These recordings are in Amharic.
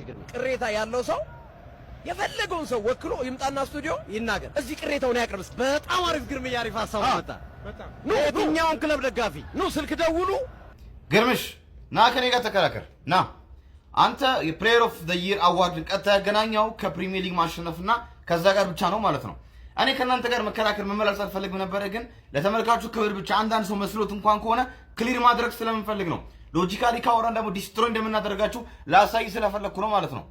ግን ቅሬታ ያለው ሰው የፈለገውን ሰው ወክሎ ይምጣና ስቱዲዮ ይናገር። እዚህ ቅሬታውን ያቀርብስ። በጣም አሪፍ ግርምዬ፣ አሪፍ ሀሳብ መጣ። ኑ የትኛውን ክለብ ደጋፊ ኑ ስልክ ደውሉ። ግርምሽ ና ከኔ ጋር ተከራከር ና። አንተ የፕሌየር ኦፍ ዘ ይር አዋርድን ቀጥታ ያገናኘው ከፕሪሚየር ሊግ ማሸነፍና ከዛ ጋር ብቻ ነው ማለት ነው። እኔ ከናንተ ጋር መከራከር መመላለስ አልፈልግም ነበር፣ ግን ለተመልካቹ ክብር ብቻ አንዳንድ ሰው መስሎት እንኳን ከሆነ ክሊር ማድረግ ስለምንፈልግ ነው። ሎጂካሊ ካወራን ደግሞ ዲስትሮይ እንደምናደርጋችሁ ላሳይ ስለፈለኩ ነው ማለት ነው።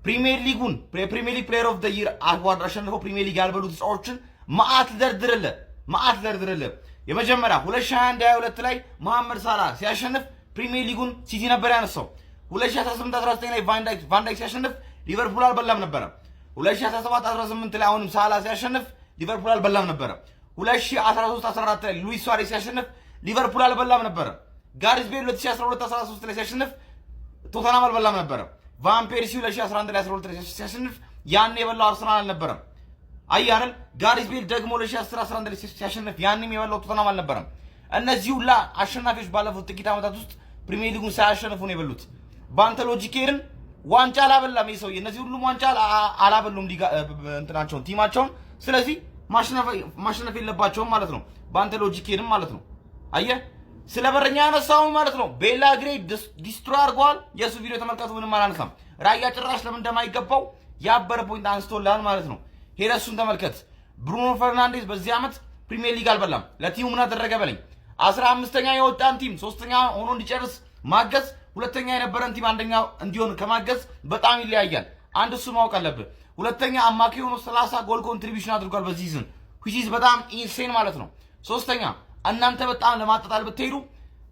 ፕሪሚየር ሊጉን ፕሪሚየር ሊግ ፕሌየር ኦፍ ዘ ይር አዋርድ አሸንፈው ፕሪሚየር ሊግ ያልበሉ ተጫዋቾችን ማአት ደርድርልህ። የመጀመሪያ 2021-22 ላይ መሐመድ ሳላህ ሲያሸንፍ ፕሪሚየር ሊጉን ሲቲ ነበር ያነሳው። 2018-19 ላይ ቫን ዳይክ ሲያሸንፍ ሊቨርፑል አልበላም ነበረ። 2017-18 ላይ አሁንም ሳላህ ሲያሸንፍ ሊቨርፑል አልበላም ነበረ። 2013-14 ላይ ሉዊስ ሱዋሬዝ ሲያሸንፍ ሊቨርፑል አልበላም ነበረ። ጋሪዝ ቤል 2012-13 ላይ ሲያሸንፍ ቶተናም አልበላም ነበረ። ቫን ፔርሲ 2011 ላይ 12 ላይ ሲያሸንፍ ያን የበላው አርሰናል አልነበረም። አያረል ጋሪዝ ቤል ደግሞ 2010-11 ላይ ሲያሸንፍ ያንንም የበላው ቶተናም አልነበረም። እነዚህ ሁላ አሸናፊዎች ባለፉት ጥቂት ዓመታት ውስጥ ፕሪሚየር ሊጉን ሳያሸንፉ ነው የበሉት። ባንተ ሎጂክ ሄድን ዋንጫ አላበላም ይሄ ሰውዬ። እነዚህ ሁሉም ዋንጫ አላበሉም ሊጋ እንትናቸውን ቲማቸውን። ስለዚህ ማሸነፍ የለባቸውም ማለት ነው። ባንተ ሎጂክ ሄድን ማለት ነው። አየህ ስለ በረኛ ያነሳው ማለት ነው። ቤላ ግሬድ ዲስትሮይ አድርጓል። የሱ ቪዲዮ ተመልከቱ። ምንም አላነሳም። ራያ ጭራሽ ለምን እንደማይገባው ያበረ ፖይንት አንስቶላል ማለት ነው። ሄደሱን ተመልከት። ብሩኖ ፈርናንዴዝ በዚህ ዓመት ፕሪሚየር ሊግ አልበላም። ለቲሙ ምን አደረገ በለኝ። 15ኛ የወጣን ቲም 3ኛ ሆኖ እንዲጨርስ ማገዝ፣ ሁለተኛ የነበረን ቲም አንደኛ እንዲሆን ከማገዝ በጣም ይለያያል። አንድ እሱ ማወቅ አለብህ። ሁለተኛ አማካይ ሆኖ 30 ጎል ኮንትሪቢዩሽን አድርጓል በዚህ ሲዝን which is በጣም ኢንሴን ማለት ነው። ሶስተኛ እናንተ በጣም ለማጣጣል ብትሄዱ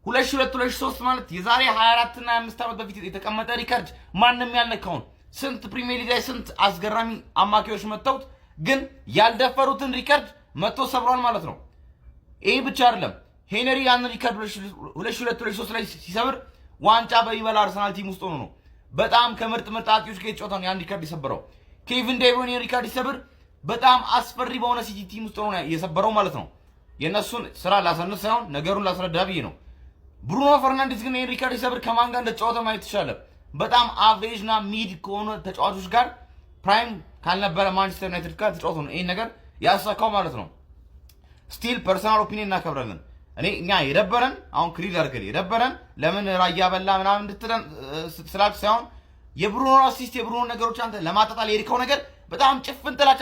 2002-2003 ማለት የዛሬ 24 እና 25 ዓመት በፊት የተቀመጠ ሪከርድ ማንንም ያልነካውን ስንት ፕሪሚየር ሊግ ላይ ስንት አስገራሚ አማካዮች መጥተውት ግን ያልደፈሩትን ሪከርድ መጥቶ ሰብሯል ማለት ነው። ይሄ ብቻ አይደለም። ሄነሪ ያን ሪከርድ 2002-2003 ላይ ሲሰብር ዋንጫ በሚበላ አርሰናል ቲም ውስጥ ሆኖ ነው። በጣም ከምርጥ አጥቂዎች ጋር የተጫወተው ያን ሪከርድ የሰበረው። ኬቪን ዴብሮይን ሪከርድ ሲሰብር በጣም አስፈሪ በሆነ ሲቲ ቲም ውስጥ ሆኖ የሰበረው ማለት ነው። የነሱን ስራ ላሰንስ ሳይሆን ነገሩን ላስረዳ ብዬ ነው። ብሩኖ ፈርናንዴዝ ግን ይሄን ሪከርድ ሲሰብር ከማን ጋር እንደተጫወተ ማየት ትችላለህ። በጣም አቨሬጅ እና ሚድ ከሆነ ተጫዋቾች ጋር ፕራይም ካልነበረ ማንቸስተር ዩናይትድ ጋር ተጫወተ ነው ይሄን ነገር ያሳካው ማለት ነው። ስቲል ፐርሰናል ኦፒኒየን እናከብራለን። እኛ የደበረን አሁን ክሊል አድርገን የደበረን ለምን ራያ በላ ምናምን እንድትለን ስላልክ ሳይሆን የብሩኖ አሲስት የብሩኖ ነገሮች አንተ ለማጣጣል የሄድከው ነገር በጣም ጭፍን ጥላቻ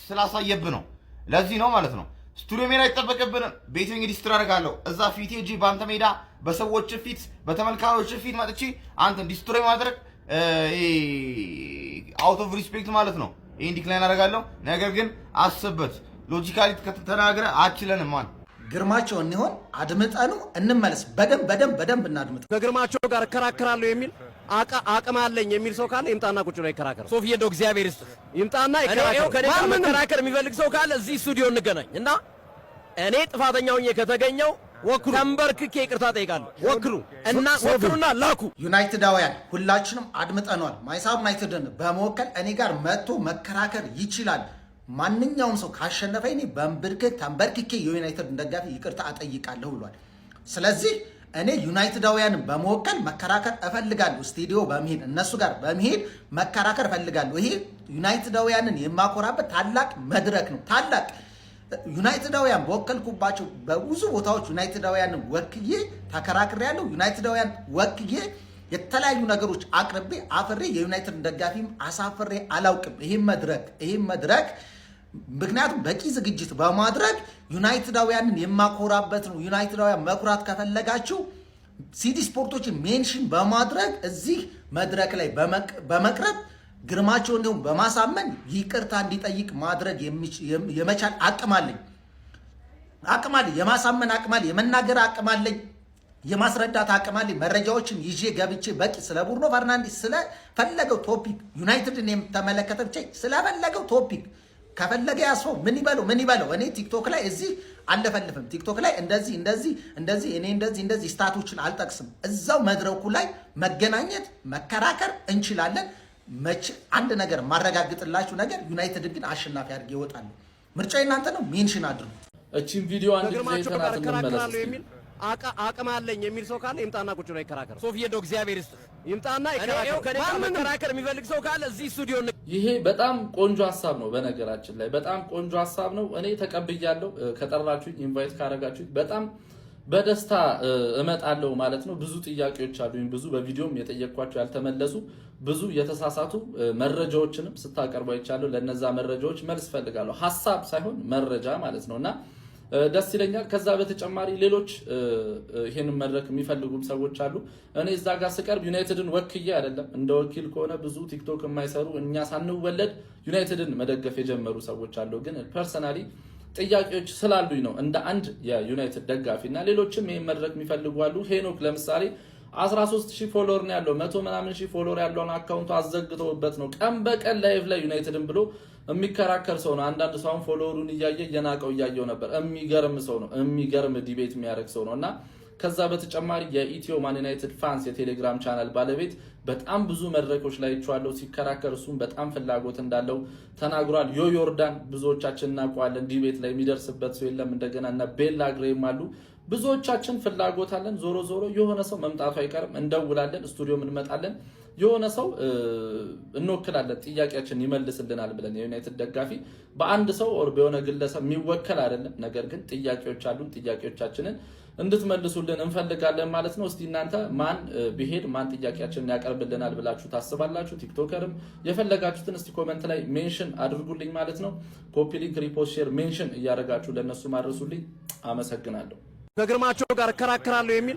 ስላሳየብህ ነው። ለዚህ ነው ማለት ነው። ስቱዲዮ ሜዳ ይጠበቅብን። ቤት እንግዲህ ዲስትራይ አደርጋለሁ እዛ ፊት ሄጄ በአንተ ሜዳ በሰዎች ፊት በተመልካቾች ፊት መጥቼ አንተ ዲስትሮይ ማድረግ አውት ኦፍ ሪስፔክት ማለት ነው። ይሄን ዲክላይን አደርጋለሁ። ነገር ግን አስብበት። ሎጂካሊ ከተናገረ አችለንም ማን ግርማቸው እንሆን አድምጠኑ እንመለስ። በደንብ እናድምጥ። ከግርማቸው ጋር እከራከራለሁ የሚል አቅም አለኝ የሚል ሰው ካለ ይምጣና ቁጭ ነው ይከራከር። ሶፊዬ እንደው እግዚአብሔር ይስጥ ይምጣና ይከራከር። ከኔ ጋር መከራከር የሚፈልግ ሰው ካለ እዚህ ስቱዲዮ እንገናኝ እና እኔ ጥፋተኛ ሆኜ ከተገኘው ወክሩ ተንበርክኬ ይቅርታ ጠይቃለሁ። ወክሩና ላኩ። ዩናይትዳውያን ሁላችንም አድምጠናል። ማይሳብ ዩናይትድን በመወከል እኔ ጋር መጥቶ መከራከር ይችላል። ማንኛውም ሰው ካሸነፈ እኔ ተንበርክኬ የዩናይትድ ደጋፊ ይቅርታ አጠይቃለሁ ብሏል። ስለዚህ እኔ ዩናይትዳውያንን በመወከል መከራከር እፈልጋለሁ። ስቱዲዮ በመሄድ እነሱ ጋር በመሄድ መከራከር እፈልጋለሁ። ይሄ ዩናይትዳውያንን የማኮራበት ታላቅ መድረክ ነው። ታላቅ ዩናይትዳውያን በወከልኩባቸው በብዙ ቦታዎች ዩናይትዳውያንን ወክዬ ተከራክሬያለሁ። ዩናይትዳውያን ወክዬ የተለያዩ ነገሮች አቅርቤ አፍሬ የዩናይትድ ደጋፊም አሳፍሬ አላውቅም። ይሄን መድረክ ምክንያቱም በቂ ዝግጅት በማድረግ ዩናይትዳውያንን የማኮራበት ነው። ዩናይትዳውያን መኩራት ከፈለጋችሁ ሲዲ ስፖርቶችን ሜንሽን በማድረግ እዚህ መድረክ ላይ በመቅረብ ግርማቸው እንዲሁም በማሳመን ይቅርታ እንዲጠይቅ ማድረግ የመቻል አቅም አለኝ። የማሳመን አቅም አለኝ። የመናገር አቅም አለኝ። የማስረዳት አቅም አለኝ። መረጃዎችን ይዤ ገብቼ በቂ ስለ ብሩኖ ፈርናንዴዝ ስለፈለገው ቶፒክ ዩናይትድን የተመለከተ ብቻ ስለፈለገው ቶፒክ ከፈለገ ያስፈው ምን ይበለው። እኔ ቲክቶክ ላይ እዚህ አልለፈልፍም። ቲክቶክ ላይ እንደዚህ እኔ እንደዚህ ስታቶችን አልጠቅስም። እዛው መድረኩ ላይ መገናኘት መከራከር እንችላለን። አንድ ነገር ማረጋግጥላችሁ ነገር ዩናይትድ ግን አሸናፊ አድርጌ ይወጣሉ። ምርጫው እናንተ ነው። ሜንሽን አድርጉ። እቺን ቪዲዮ አንድ ጊዜ ተናግረናል የሚል አቅም አለኝ የሚል ሰው ካለ ይምጣና ቁጭ ብሎ ይከራከር። ሶፊዬ እንደው እግዚአብሔር ይስጥ ይምጣና ይከራከር። ከኔ ጋር መከራከር የሚፈልግ ሰው ካለ እዚህ ስቱዲዮ ይሄ በጣም ቆንጆ ሐሳብ ነው። በነገራችን ላይ በጣም ቆንጆ ሐሳብ ነው። እኔ ተቀብያለሁ። ከጠራችሁኝ ኢንቫይት ካረጋችሁኝ በጣም በደስታ እመጣለሁ ማለት ነው። ብዙ ጥያቄዎች አሉኝ፣ ብዙ በቪዲዮም የጠየቅኳቸው ያልተመለሱ ብዙ የተሳሳቱ መረጃዎችንም ስታቀርቡ አይቻለሁ። ለነዛ መረጃዎች መልስ ፈልጋለሁ። ሐሳብ ሳይሆን መረጃ ማለት ነውና ደስ ይለኛል። ከዛ በተጨማሪ ሌሎች ይሄንን መድረክ የሚፈልጉም ሰዎች አሉ። እኔ እዛ ጋር ስቀርብ ዩናይትድን ወክዬ አይደለም። እንደ ወኪል ከሆነ ብዙ ቲክቶክ የማይሰሩ እኛ ሳንወለድ ዩናይትድን መደገፍ የጀመሩ ሰዎች አሉ። ግን ፐርሰናሊ ጥያቄዎች ስላሉኝ ነው እንደ አንድ የዩናይትድ ደጋፊና ሌሎችም ይሄን መድረክ የሚፈልጉ አሉ። ሄኖክ ለምሳሌ 13000 ፎሎወር ነው ያለው፣ 100 ምናምን ሺህ ፎሎወር ያለውን አካውንቱ አዘግተውበት ነው ቀን በቀን ላይቭ ላይ ዩናይትድን ብሎ የሚከራከር ሰው ነው። አንዳንድ ሰውን ፎሎወሩን እያየ የናቀው እያየው ነበር። የሚገርም ሰው ነው፣ የሚገርም ዲቤት የሚያደርግ ሰው ነውና ከዛ በተጨማሪ የኢትዮ ማን ዩናይትድ ፋንስ የቴሌግራም ቻናል ባለቤት በጣም ብዙ መድረኮች ላይ ቻለው ሲከራከር እሱም በጣም ፍላጎት እንዳለው ተናግሯል። ዮርዳን ብዙዎቻችን እናውቀዋለን፣ ዲቤት ላይ የሚደርስበት ሰው የለም። እንደገና እና ቤላ ግሬም አሉ። ብዙዎቻችን ፍላጎት አለን። ዞሮ ዞሮ የሆነ ሰው መምጣቱ አይቀርም፣ እንደውላለን፣ ስቱዲዮም እንመጣለን፣ የሆነ ሰው እንወክላለን፣ ጥያቄያችን ይመልስልናል ብለን የዩናይትድ ደጋፊ በአንድ ሰው ኦር በሆነ ግለሰብ የሚወከል አይደለም። ነገር ግን ጥያቄዎች አሉን፣ ጥያቄዎቻችንን እንድትመልሱልን እንፈልጋለን ማለት ነው። እስቲ እናንተ ማን ቢሄድ ማን ጥያቄያችንን ያቀርብልናል ብላችሁ ታስባላችሁ? ቲክቶከርም የፈለጋችሁትን እስቲ ኮሜንት ላይ ሜንሽን አድርጉልኝ ማለት ነው። ኮፒ ሊንክ፣ ሪፖስት፣ ሼር፣ ሜንሽን እያደረጋችሁ ለነሱ ማድረሱልኝ። አመሰግናለሁ። ከግርማቸው ጋር እከራከራለሁ የሚል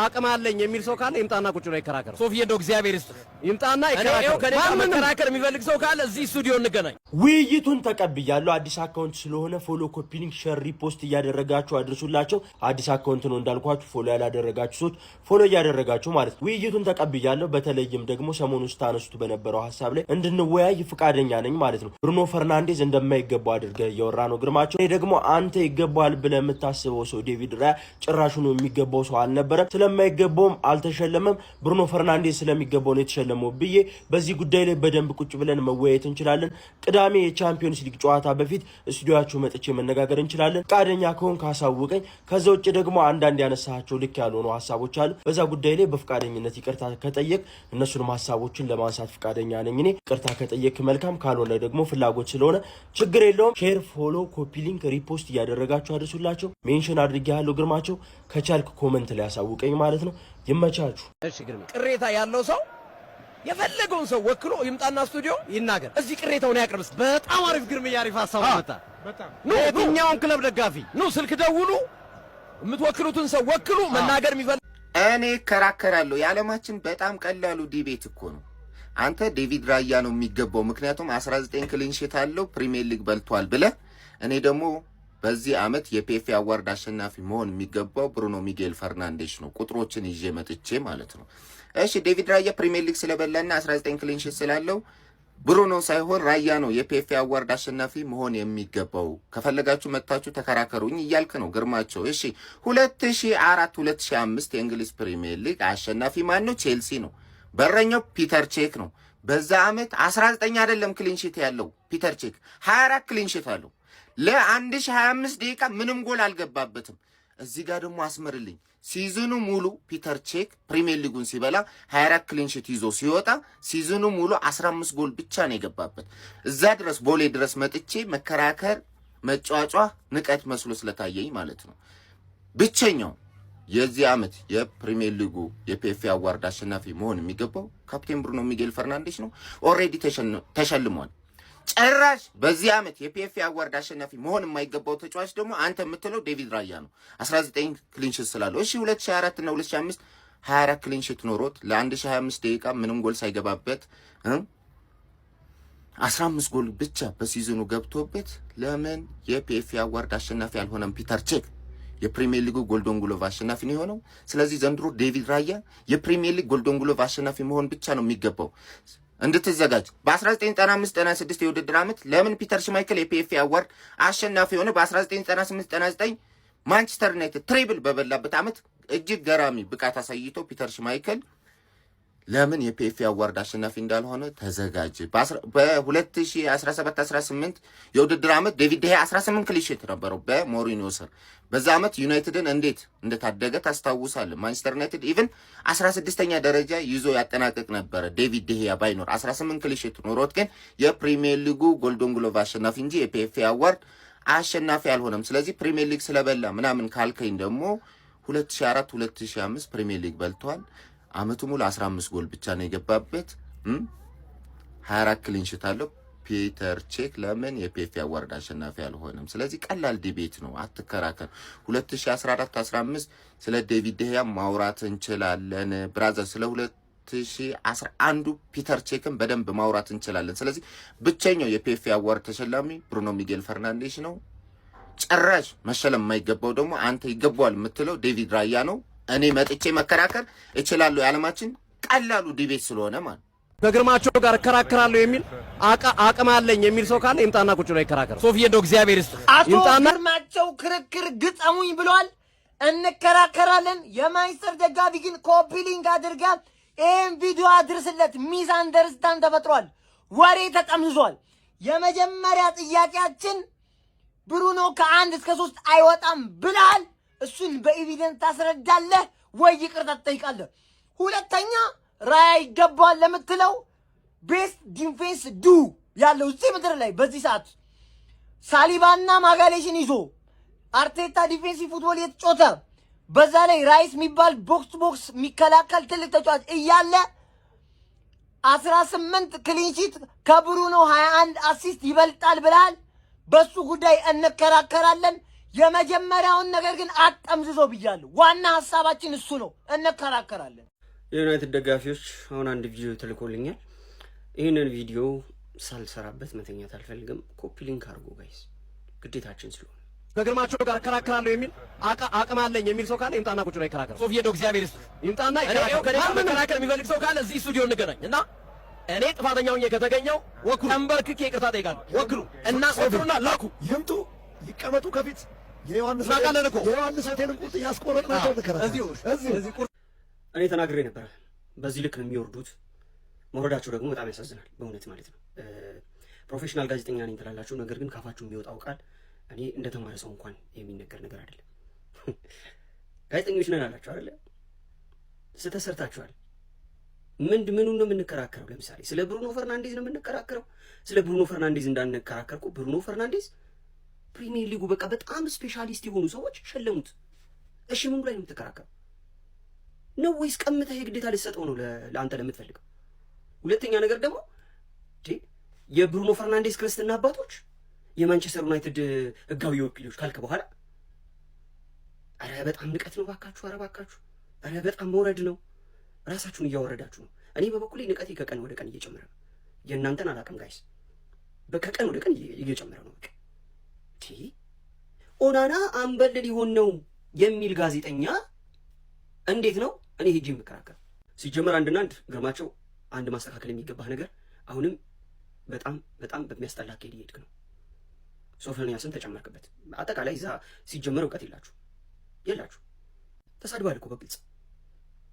አቅም አለኝ የሚል ሰው ካለ ይምጣና ቁጭ ብሎ ይከራከር። ሶፊዬ እንደው እግዚአብሔር ይስጥ ይምጣና ይከራከር። ከኔ ጋር መከራከር የሚፈልግ ሰው ካለ እዚህ ስቱዲዮ እንገናኝ። ውይይቱን ተቀብያለሁ። አዲስ አካውንት ስለሆነ ፎሎ፣ ኮፒ ሊንክ፣ ሼር፣ ሪፖስት እያደረጋችሁ አድርሱላቸው። አዲስ አካውንት ነው እንዳልኳችሁ፣ ፎሎ ያላደረጋችሁ ሰዎች ፎሎ እያደረጋችሁ ማለት ነው። ውይይቱን ተቀብያለሁ። በተለይም ደግሞ ሰሞኑን ስታነሱት በነበረው ሀሳብ ላይ እንድንወያይ ፍቃደኛ ነኝ ማለት ነው። ብሩኖ ፈርናንዴዝ እንደማይገባው አድርገህ እያወራ ነው ግርማቸው። እኔ ደግሞ አንተ ይገባዋል ብለህ የምታስበው ሰው ዴቪድ ራያ ጭራሹን የሚገባው ሰው አልነበረም። ስለማይገባውም አልተሸለመም። ብሩኖ ፈርናንዴዝ ስለሚገባው ነው የተሸለመው ብዬ በዚህ ጉዳይ ላይ በደንብ ቁጭ ብለን መወያየት እንችላለን። ቅዳሜ የቻምፒዮንስ ሊግ ጨዋታ በፊት ስቱዲዮአችሁ መጥቼ መነጋገር እንችላለን። ፈቃደኛ ከሆን ካሳውቀኝ። ከዛ ውጭ ደግሞ አንዳንድ ያነሳቸው ልክ ያልሆኑ ሀሳቦች አሉ። በዛ ጉዳይ ላይ በፍቃደኝነት ይቅርታ ከጠየቅ እነሱንም ሀሳቦችን ለማንሳት ፍቃደኛ ነኝ። እኔ ይቅርታ ከጠየቅ መልካም፣ ካልሆነ ደግሞ ፍላጎት ስለሆነ ችግር የለውም። ሼር፣ ፎሎ፣ ኮፒ ሊንክ፣ ሪፖስት እያደረጋችሁ አድርሱላቸው። ሜንሽን አድርጌያለሁ ግርማቸው። ከቻልክ ኮመንት ላይ ያሳውቀኝ ማለት ነው። ይመቻችሁ። እሺ ግርማ፣ ቅሬታ ያለው ሰው የፈለገውን ሰው ወክሎ ይምጣና ስቱዲዮ ይናገር። እዚህ ቅሬታውን ያቅርብስ። በጣም አሪፍ ግርምዬ፣ አሪፍ ሀሳብ መጣ። ኑ የትኛውን ክለብ ደጋፊ ኑ ስልክ ደውሉ፣ የምትወክሉትን ሰው ወክሉ። መናገር የሚፈልግ እኔ እከራከራለሁ። የዓለማችን በጣም ቀላሉ ዲቤት እኮ ነው። አንተ ዴቪድ ራያ ነው የሚገባው ምክንያቱም 19 ክሊንሺት አለው ፕሪሚየር ሊግ በልቷል ብለህ፣ እኔ ደግሞ በዚህ ዓመት የፒኤፍኤ አዋርድ አሸናፊ መሆን የሚገባው ብሩኖ ሚጌል ፈርናንዴዝ ነው። ቁጥሮችን ይዤ መጥቼ ማለት ነው። እሺ ዴቪድ ራያ ፕሪሚየር ሊግ ስለበላና 19 ክሊንሺት ስላለው ብሩኖ ሳይሆን ራያ ነው የፒኤፍኤ አዋርድ አሸናፊ መሆን የሚገባው። ከፈለጋችሁ መጥታችሁ ተከራከሩኝ እያልክ ነው ግርማቸው። እሺ 2004 2005 የእንግሊዝ ፕሪሚየር ሊግ አሸናፊ ማን ነው? ቼልሲ ነው። በረኛው ፒተር ቼክ ነው። በዛ ዓመት 19 አይደለም ክሊንሺት ያለው ፒተር ቼክ 24 ክሊንሺት አለው። ለ1025 ደቂቃ ምንም ጎል አልገባበትም። እዚህ ጋር ደግሞ አስመርልኝ፣ ሲዝኑ ሙሉ ፒተር ቼክ ፕሪሚየር ሊጉን ሲበላ 24 ክሊንሺት ይዞ ሲወጣ ሲዝኑ ሙሉ 15 ጎል ብቻ ነው የገባበት። እዛ ድረስ ቦሌ ድረስ መጥቼ መከራከር መጫጫ ንቀት መስሎ ስለታየኝ ማለት ነው። ብቸኛው የዚህ ዓመት የፕሪሚየር ሊጉ የፒኤፍኤ አዋርድ አሸናፊ መሆን የሚገባው ካፕቴን ብሩኖ ሚጌል ፈርናንዴዝ ነው። ኦልሬዲ ተሸልሟል። ጭራሽ በዚህ ዓመት የፒኤፍኤ አዋርድ አሸናፊ መሆን የማይገባው ተጫዋች ደግሞ አንተ የምትለው ዴቪድ ራያ ነው 19 ክሊንሺት ስላለው። እሺ 2004 እና 2005 24 ክሊንሺት ኖሮት ለ1025 ደቂቃ ምንም ጎል ሳይገባበት 15 ጎል ብቻ በሲዝኑ ገብቶበት ለምን የፒኤፍኤ አዋርድ አሸናፊ አልሆነም? ፒተር ቼክ የፕሪሚየር ሊጉ ጎልደን ግሎቭ አሸናፊ ነው የሆነው። ስለዚህ ዘንድሮ ዴቪድ ራያ የፕሪሚየር ሊግ ጎልደን ግሎቭ አሸናፊ መሆን ብቻ ነው የሚገባው። እንድትዘጋጅ በ1995-96 የውድድር ዓመት ለምን ፒተር ሽማይክል የፒኤፍኤ አዋርድ አሸናፊ የሆነ? በ1998-99 ማንቸስተር ዩናይትድ ትሬብል በበላበት ዓመት እጅግ ገራሚ ብቃት አሳይቶ ፒተር ሽማይክል ለምን የፒኤፍኤ አዋርድ አሸናፊ እንዳልሆነ ተዘጋጅ። በ2017-18 የውድድር ዓመት ዴቪድ ዴሄ 18 ክሊንሺት ነበረው በሞሪኒዮ ስር። በዛ ዓመት ዩናይትድን እንዴት እንደታደገ ታስታውሳለህ። ማንቸስተር ዩናይትድ ኢቭን 16ኛ ደረጃ ይዞ ያጠናቅቅ ነበረ ዴቪድ ዴሄ ባይኖር። 18 ክሊንሺት ኖሮት ግን የፕሪሚየር ሊጉ ጎልደን ግሎቭ አሸናፊ እንጂ የፒኤፍኤ አዋርድ አሸናፊ አልሆነም። ስለዚህ ፕሪሚየር ሊግ ስለበላ ምናምን ካልከኝ ደግሞ 2004-2005 ፕሪሚየር ሊግ በልቷል። አመቱ ሙሉ 15 ጎል ብቻ ነው የገባበት። 24 ክሊንሺት አለው። ፒተር ቼክ ለምን የፒኤፍኤ አዋርድ አሸናፊ አልሆነም? ስለዚህ ቀላል ዲቤት ነው፣ አትከራከር። 2014-15 ስለ ዴቪድ ዴሄያ ማውራት እንችላለን ብራዘር። ስለ 2011 ፒተር ቼክን በደንብ ማውራት እንችላለን። ስለዚህ ብቸኛው የፒኤፍኤ አዋርድ ተሸላሚ ብሩኖ ሚጌል ፈርናንዴሽ ነው። ጭራሽ መሸለም የማይገባው ደግሞ አንተ ይገባዋል የምትለው ዴቪድ ራያ ነው። እኔ መጥቼ መከራከር እችላለሁ። የዓለማችን ቀላሉ ዲቤት ስለሆነ ማለት ከግርማቸው ጋር እከራከራለሁ የሚል አቅም አለኝ የሚል ሰው ካለ ይምጣና ቁጭ ብሎ ይከራከር። ሶፊዬ እንደው እግዚአብሔር ይስጥ። አቶ ግርማቸው ክርክር ግጠሙኝ ብለዋል። እንከራከራለን። የማንቸስተር ደጋፊ ግን ኮፒ ሊንክ አድርጋ ይህን ቪዲዮ አድርስለት። ሚስ አንደርስታንድ ተፈጥሯል። ወሬ ተጠምዝዟል። የመጀመሪያ ጥያቄያችን ብሩኖ ከ1 እስከ 3 አይወጣም ብለሃል። እሱን በኤቪደንስ ታስረዳለህ ወይ ይቅርታ ትጠይቃለህ? ሁለተኛ ራያ ይገባዋል ለምትለው ቤስት ዲፌንስ ዱ ያለው እዚህ ምድር ላይ በዚህ ሰዓት ሳሊባና ማጋሌሽን ይዞ አርቴታ ዲፌንሲቭ ፉትቦል የተጫወተ በዛ ላይ ራይስ የሚባል ቦክስ ቦክስ የሚከላከል ትልቅ ተጫዋች እያለ 18 ክሊንሺት ከብሩኖ 21 አሲስት ይበልጣል ብለሃል። በሱ ጉዳይ እንከራከራለን። የመጀመሪያውን ነገር ግን አጠምዝዞ ብያለሁ። ዋና ሐሳባችን እሱ ነው። እንከራከራለን። የዩናይትድ ደጋፊዎች አሁን አንድ ቪዲዮ ተልኮልኛል። ይህንን ቪዲዮ ሳልሰራበት መተኛት አልፈልግም። ኮፒ ሊንክ አድርጎ ጋይስ፣ ግዴታችን ስለሆነ። ከግርማቸው ጋር እከራከራለሁ የሚል አቅም አለኝ የሚል ሰው ካለ ይምጣና ቁጭ ብሎ ይከራከር። ሶፊዬ እንደው እግዚአብሔር ይስጥ። ይምጣና መከራከር የሚፈልግ ሰው ካለ እዚህ ስቱዲዮ እንገናኝ እና እኔ ጥፋተኛ ሆኜ ከተገኘው ወክሉ፣ ተንበርክኬ ይቅርታ ጠይቃለሁ። ወክሉ እና ወክሉና ላኩ። ይምጡ፣ ይቀመጡ ከፊት የዮሐንስ ሆቴልን ቁርጥ እያስቆረጥናቸው እዚህ እኔ ተናግሬ ነበረ። በዚህ ልክ ነው የሚወርዱት። መውረዳቸው ደግሞ በጣም ያሳዝናል በእውነት ማለት ነው። ፕሮፌሽናል ጋዜጠኛ ነኝ ትላላችሁ፣ ነገር ግን ካፋችሁ የሚወጣው ቃል እኔ እንደተማረ ሰው እንኳን የሚነገር ነገር አይደለም። ጋዜጠኞች ነን አላችሁ አይደለ? ስተሰርታችኋል። ምኑን ነው የምንከራከረው? ለምሳሌ ስለ ብሩኖ ፈርናንዴዝ ነው የምንከራከረው። ስለ ብሩኖ ፈርናንዴዝ እንዳንከራከርኩ ብሩኖ ፈርናንዴዝ ፕሪሚየር ሊጉ በቃ በጣም ስፔሻሊስት የሆኑ ሰዎች ሸለሙት። እሺ ምኑ ላይ ነው የምትከራከረው? ነው ወይስ ቀምተህ የግዴታ ልትሰጠው ነው ለአንተ ለምትፈልገው? ሁለተኛ ነገር ደግሞ የብሩኖ ፈርናንዴዝ ክርስትና አባቶች የማንቸስተር ዩናይትድ ህጋዊ ወኪሎች ካልክ በኋላ አረ በጣም ንቀት ነው ባካችሁ። አረ ባካችሁ፣ አረ በጣም መውረድ ነው። ራሳችሁን እያወረዳችሁ ነው። እኔ በበኩሌ ንቀቴ ከቀን ወደ ቀን እየጨመረ ነው። የእናንተን አላውቅም ጋይስ፣ ከቀን ወደ ቀን እየጨመረ ነው። በቃ ኦናና አምበል ሊሆን ነው የሚል ጋዜጠኛ እንዴት ነው እኔ ሄጄ የምከራከር? ሲጀመር አንድና አንድ ግርማቸው፣ አንድ ማስተካከል የሚገባህ ነገር አሁንም በጣም በጣም በሚያስጠላ አካሄድ እየሄድክ ነው። ሶፎንያስን ተጨመርክበት። አጠቃላይ እዛ ሲጀመር እውቀት የላችሁ። ተሳድባል እኮ በግልጽ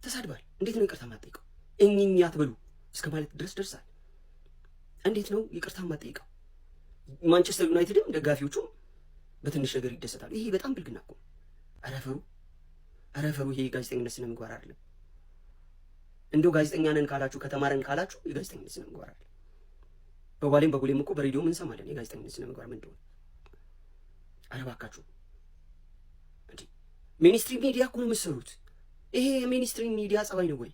ተሳድባል። እንዴት ነው ይቅርታ ማጠይቀው? እኝኝ አትበሉ እስከ ማለት ድረስ ደርሳል። እንዴት ነው ይቅርታ ማጠይቀው? ማንቸስተር ዩናይትድም ደጋፊዎቹም በትንሽ ነገር ይደሰታሉ። ይሄ በጣም ብልግና እኮ። አረፈሩ። ይሄ ጋዜጠኝነት ስነ ምግባር አይደለም። እንደው ጋዜጠኛ ነን ካላችሁ ከተማረን ካላችሁ የጋዜጠኝነት ስነ ምግባር አይደለም። በቦሌም እኮ በሬዲዮ ምን ሰማለን የጋዜጠኝነት ስነ ምግባር ምን እንደሆነ። ኧረ እባካችሁ እንዴ! ሚኒስትሪ ሚዲያ እኮ ነው የምትሰሩት። ይሄ የሚኒስትሪ ሚዲያ ጸባይ ነው ወይ?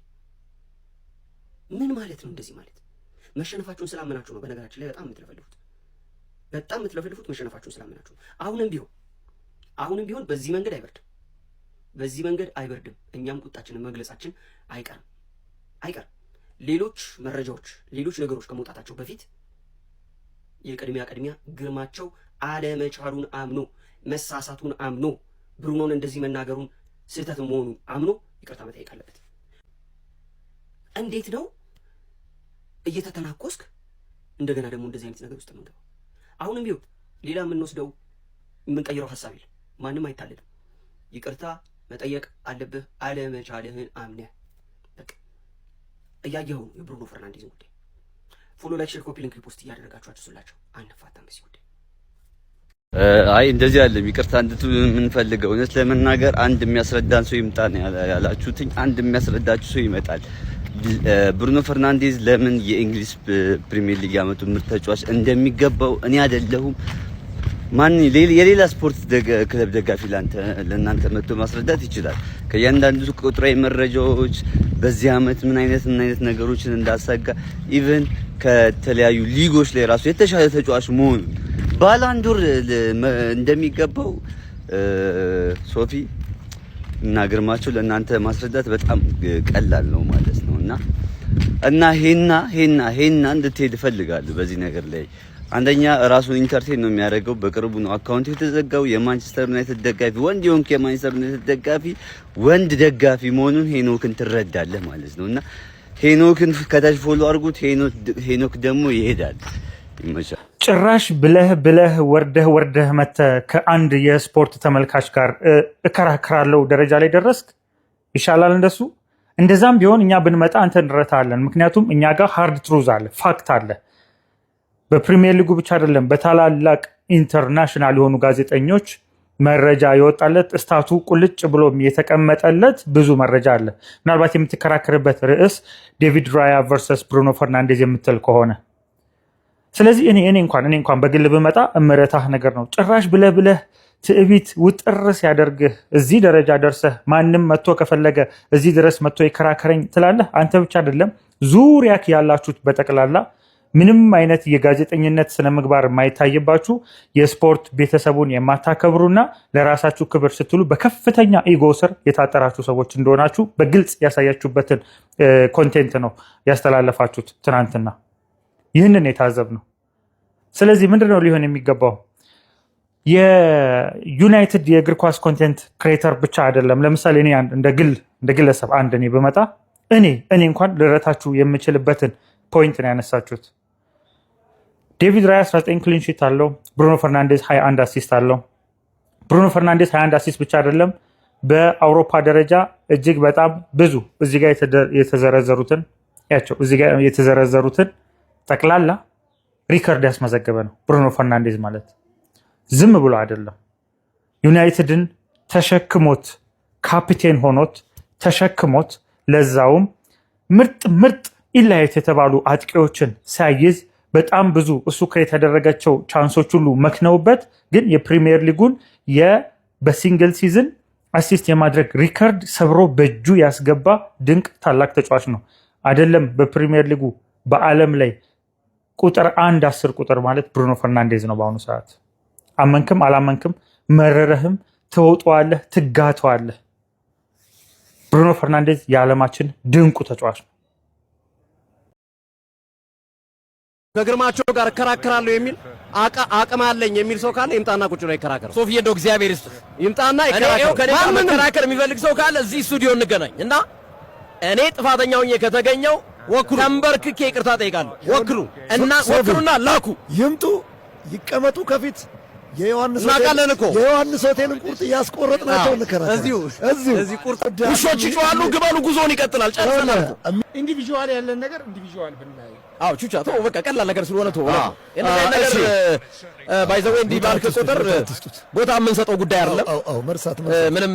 ምን ማለት ነው እንደዚህ ማለት? መሸነፋችሁን ስላመናችሁ ነው። በነገራችን ላይ በጣም የምትለፈልፉት መሸነፋችሁን ስላመናችሁ። አሁንም ቢሆን በዚህ መንገድ አይበርድም። እኛም ቁጣችንን መግለጻችን አይቀርም። ሌሎች መረጃዎች፣ ሌሎች ነገሮች ከመውጣታቸው በፊት የቅድሚያ ግርማቸው አለመቻሉን አምኖ መሳሳቱን አምኖ ብሩኖን እንደዚህ መናገሩን ስህተት መሆኑን አምኖ ይቅርታ መጠየቅ አለበት። እንዴት ነው እየተተናኮስክ እንደገና ደግሞ እንደዚህ አይነት ነገር ውስጥ የምንገባው? አሁንም ቢሆን ሌላ የምንቀይረው ሀሳብ የለም። ማንም አይታለልም። ይቅርታ መጠየቅ አለብህ አለመቻልህን አምነህ። በቃ እያየኸው የብሩኖ ፈርናንዴዝ ጉዳይ ፎሎ፣ ላይክ፣ ሼር፣ ኮፒ ሊንክ ሪፖስት እያደረጋችሁ አድርሱላቸው። አንፋታም በዚህ ጉዳይ። አይ እንደዚህ አይደለም። ይቅርታ እንድትሉ የምንፈልገው እውነት ለመናገር አንድ የሚያስረዳን ሰው ይምጣ ነው ያላችሁትኝ። አንድ የሚያስረዳችሁ ሰው ይመጣል። ብሩኖ ፈርናንዴዝ ለምን የእንግሊዝ ፕሪሚየር ሊግ ያመጡ ምርጥ ተጫዋች እንደሚገባው እኔ አይደለሁም ማን የሌላ ስፖርት ክለብ ደጋፊ ለእናንተ መጥቶ ማስረዳት ይችላል። ከእያንዳንዱ ቁጥራዊ መረጃዎች በዚህ አመት ምን አይነት ነገሮችን እንዳሳጋ ኢቭን ከተለያዩ ሊጎች ላይ ራሱ የተሻለ ተጫዋች መሆኑ ባላንዶር እንደሚገባው ሶፊ እና ግርማቸው ለእናንተ ማስረዳት በጣም ቀላል ነው ማለት ነው። እና ሄና እንድትሄድ እፈልጋለሁ በዚህ ነገር ላይ። አንደኛ ራሱን ኢንተርቴን ነው የሚያደርገው። በቅርቡ ነው አካውንቱ የተዘጋው። የማንቸስተር ዩናይትድ ደጋፊ ወንድ የሆንክ የማንቸስተር ዩናይትድ ደጋፊ ወንድ ደጋፊ መሆኑን ሄኖክን ትረዳለህ ማለት ነው። እና ሄኖክን ከታች ፎሎ አድርጉት። ሄኖክ ደግሞ ይሄዳል። ይመቻል። ጭራሽ ብለህ ወርደህ መተህ ከአንድ የስፖርት ተመልካች ጋር እከራከራለሁ ደረጃ ላይ ደረስክ። ይሻላል እንደሱ። እንደዛም ቢሆን እኛ ብንመጣ አንተ እንረታለን። ምክንያቱም እኛ ጋር ሃርድ ትሩዝ አለ፣ ፋክት አለ። በፕሪሚየር ሊጉ ብቻ አይደለም፣ በታላላቅ ኢንተርናሽናል የሆኑ ጋዜጠኞች መረጃ የወጣለት እስታቱ ቁልጭ ብሎ የተቀመጠለት ብዙ መረጃ አለ። ምናልባት የምትከራከርበት ርዕስ ዴቪድ ራያ ቨርሰስ ብሩኖ ፈርናንዴዝ የምትል ከሆነ ስለዚህ እኔ እንኳን በግል ብመጣ እምረታህ ነገር ነው። ጭራሽ ብለህ ትዕቢት ውጥር ሲያደርግህ እዚህ ደረጃ ደርሰህ ማንም መጥቶ ከፈለገ እዚህ ድረስ መጥቶ ይከራከረኝ ትላለህ። አንተ ብቻ አይደለም ዙሪያክ ያላችሁት በጠቅላላ ምንም አይነት የጋዜጠኝነት ስነ ምግባር የማይታይባችሁ የስፖርት ቤተሰቡን የማታከብሩና ለራሳችሁ ክብር ስትሉ በከፍተኛ ኢጎ ስር የታጠራችሁ ሰዎች እንደሆናችሁ በግልጽ ያሳያችሁበትን ኮንቴንት ነው ያስተላለፋችሁት ትናንትና። ይህንን የታዘብ ነው። ስለዚህ ምንድነው ሊሆን የሚገባው? የዩናይትድ የእግር ኳስ ኮንቴንት ክሬተር ብቻ አይደለም። ለምሳሌ እኔ እንደ ግለሰብ እኔ ብመጣ እኔ እንኳን ልረታችሁ የምችልበትን ፖይንት ነው ያነሳችሁት። ዴቪድ ራያ 19 ክሊን ሺት አለው። ብሩኖ ፈርናንዴዝ 21 አሲስት አለው። ብሩኖ ፈርናንዴዝ 21 አሲስት ብቻ አይደለም፣ በአውሮፓ ደረጃ እጅግ በጣም ብዙ እዚህ ጋር የተዘረዘሩትን ጠቅላላ ሪከርድ ያስመዘገበ ነው ብሩኖ ፈርናንዴዝ ማለት። ዝም ብሎ አይደለም። ዩናይትድን ተሸክሞት ካፒቴን ሆኖት ተሸክሞት ለዛውም ምርጥ ኢላይት የተባሉ አጥቂዎችን ሳይዝ በጣም ብዙ እሱ የተደረጋቸው ቻንሶች ሁሉ መክነውበት ግን የፕሪሚየር ሊጉን በሲንግል ሲዝን አሲስት የማድረግ ሪከርድ ሰብሮ በእጁ ያስገባ ድንቅ ታላቅ ተጫዋች ነው። አይደለም በፕሪሚየር ሊጉ በዓለም ላይ ቁጥር 10 ቁጥር ማለት ብሩኖ ፈርናንዴዝ ነው በአሁኑ ሰዓት። አመንክም አላመንክም መረረህም ትወጣዋለህ ትጋተዋለህ። ብሩኖ ፈርናንዴዝ የዓለማችን ድንቁ ተጫዋች ነው። ከግርማቸው ጋር እከራከራለሁ የሚል አቅም አለኝ የሚል ሰው ካለ ይምጣና ቁጭ ነው ይከራከር። ሶፊ እንደው እግዚአብሔር ይስጥህ ይምጣና ይከራከር። ከኔ ጋር መከራከር የሚፈልግ ሰው ካለ እዚህ ስቱዲዮ እንገናኝ እና እኔ ጥፋተኛ ሆኜ ከተገኘው ወክሉ ተንበርክኬ ይቅርታ ጠይቃለሁ። ወክሉና ላኩ። ይምጡ ይቀመጡ ከፊት የዮሐንስ ሆቴልን ቁርጥ እያስቆረጥናቸው እንከራከር። እዚሁ ቁርጥ ውሾች ይጮሃሉ። ግበሉ። ጉዞውን ይቀጥላል። ጨርሰናል። ኢንዲቪጁዋል ያለን ነገር ኢንዲቪጁዋል ብናይ ቹቻ ተው፣ በቃ ቀላል ነገር ስለሆነ ተው። እነዚህ ነገር ባይዘው እንዲህ ባልክ ቁጥር ቦታ የምንሰጠው ጉዳይ አይደለም። ምንም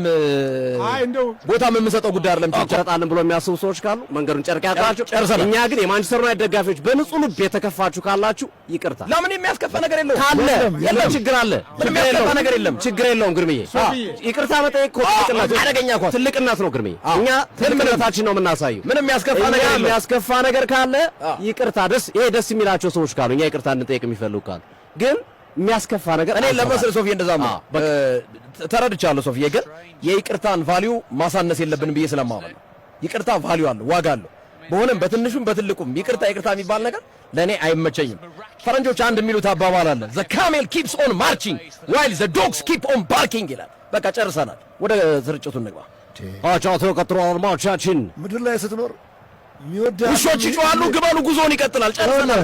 ቦታ የምንሰጠው ጉዳይ አይደለም። ጨርጣልን ብሎ የሚያስቡ ሰዎች ካሉ መንገዱን ጨርቅ ያጥራችሁ። ጨርሰናል። እኛ ግን የማንቸስተር ዩናይትድ ደጋፊዎች በንጹህ ልብ የተከፋችሁ ካላችሁ ይቅርታ። ለምን የሚያስከፋ ነገር የለውም ካለ የለም ችግር አለ። ምንም የሚያስከፋ ነገር የለም። ችግር የለውም። ግርምዬ ይቅርታ መጠየቅ እኮ ትልቅነት አደገኛ እኮ ትልቅነት ነው። ግርምዬ እኛ ትልቅነታችን ነው የምናሳየው። ምንም የሚያስከፋ ነገር የለም። የሚያስከፋ ነገር ካለ ይቅርታ። ይሄ ደስ የሚላቸው ሰዎች ካሉ እኛ ይቅርታ እንጠይቅ የሚፈልጉ ካሉ ግን የሚያስከፋ ነገር እኔ ለመስል ሶፊዬ እንደዛም ተረድቻለሁ። ሶፊዬ ግን የይቅርታን ቫልዩ ማሳነስ የለብንም ብዬ ስለማመን ነው። ይቅርታ ቫልዩ አለው፣ ዋጋ አለው። በሆነም በትንሹም በትልቁም ይቅርታ የሚባል ነገር ለእኔ አይመቸኝም። ፈረንጆች አንድ የሚሉት አባባል አለ፣ the camel keeps on marching while the dogs keep on barking ይላል። በቃ ጨርሰናል። ወደ ስርጭቱ እንግባ። ጨዋታው ቀጥሏል። አድማጮቻችን ምድር ላይ ስትኖር ውሾች ይጮሃሉ። ግበሉ። ጉዞውን ይቀጥላል። ጨርሰናል።